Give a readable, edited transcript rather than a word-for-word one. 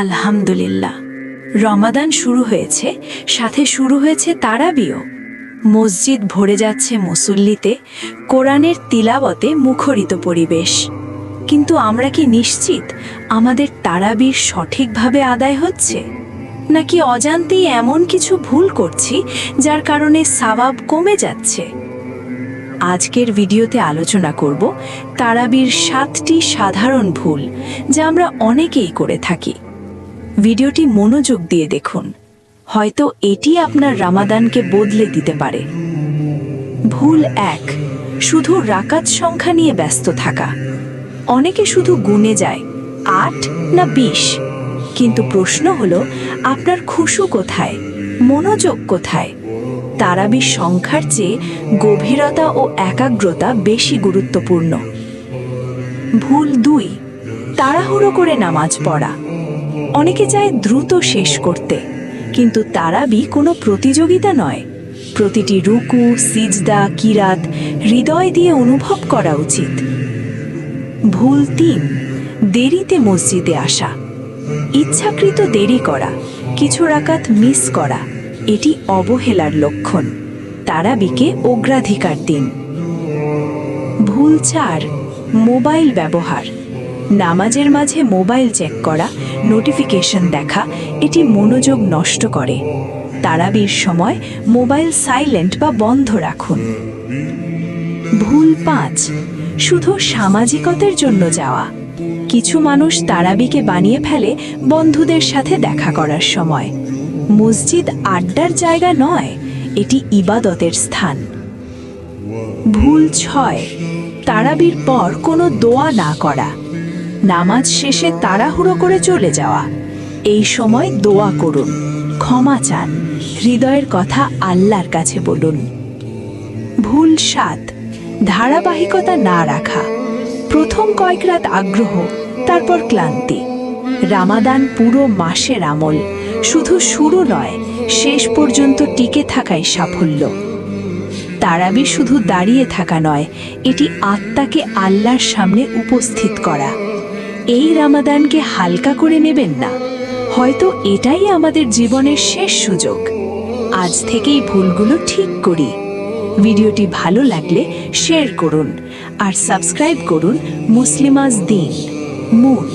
আলহামদুলিল্লাহ, রমাদান শুরু হয়েছে, সাথে শুরু হয়েছে তারাবিও। মসজিদ ভরে যাচ্ছে মুসল্লিতে, কোরআনের তিলাওয়াতে মুখরিত পরিবেশ। কিন্তু আমরা কি নিশ্চিত আমাদের তারাবির সঠিকভাবে আদায় হচ্ছে, নাকি অজান্তেই এমন কিছু ভুল করছি যার কারণে সওয়াব কমে যাচ্ছে? আজকের ভিডিওতে আলোচনা করব তারাবির 7টি সাধারণ ভুল যা আমরা অনেকেই করে থাকি। ভিডিওটি মনোযোগ দিয়ে দেখুন, হয়তো এটি আপনার রমাদানকে বদলে দিতে পারে। ভুল 1, শুধু রাকাত সংখ্যা নিয়ে ব্যস্ত থাকা। অনেকে শুধু গুনে যায় 8 না 20, কিন্তু প্রশ্ন হলো আপনার খুশু কোথায়, মনোযোগ কোথায়? তারাবির সংখ্যার চেয়ে গভীরতা ও একাগ্রতা বেশি গুরুত্বপূর্ণ। ভুল 2, তাড়াহুড়ো করে নামাজ পড়া। অনেকে চায় দ্রুত শেষ করতে, কিন্তু তারাবি কোনো প্রতিযোগিতা নয়। প্রতিটি রুকু, সিজদা, কিরাত হৃদয় দিয়ে অনুভব করা উচিত। ভুল 3, দেরিতে মসজিদে আসা। ইচ্ছাকৃত দেরি করা, কিছু রাকাত মিস করা, এটি অবহেলার লক্ষণ। তারাবিকে অগ্রাধিকার দিন। ভুল 4, মোবাইল ব্যবহার। নামাজের মাঝে মোবাইল চেক করা, নোটিফিকেশন দেখা, এটি মনোযোগ নষ্ট করে। তারাবির সময় মোবাইল সাইলেন্ট বা বন্ধ রাখুন। ভুল 5, শুধু সামাজিকতার জন্য যাওয়া। কিছু মানুষ তারাবিকে বানিয়ে ফেলে বন্ধুদের সাথে দেখা করার সময়। মসজিদ আড্ডার জায়গা নয়, এটি ইবাদতের স্থান। ভুল 6, তারাবির পর কোনো দোয়া না করা। নামাজ শেষে তাড়াহুড়ো করে চলে যাওয়া। এই সময় দোয়া করুন, ক্ষমা চান, হৃদয়ের কথা আল্লাহর কাছে বলুন। ভুল 7, ধারাবাহিকতা না রাখা। প্রথম কয়েক রাত আগ্রহ, তারপর ক্লান্তি। রমাদান পুরো মাসের আমল, শুধু শুরু নয়, শেষ পর্যন্ত টিকে থাকাই সাফল্য। তারাবি শুধু দাঁড়িয়ে থাকা নয়, এটি আত্মাকে আল্লাহর সামনে উপস্থিত করা। এই রমাদানকে হালকা করে নেবেন না, হয়তো এটাই আমাদের জীবনের শেষ সুযোগ। আজ থেকেই ভুলগুলো ঠিক করি। ভিডিওটি ভালো লাগলে শেয়ার করুন আর সাবস্ক্রাইব করুন মুসলিমাজ দ্বীন। মূল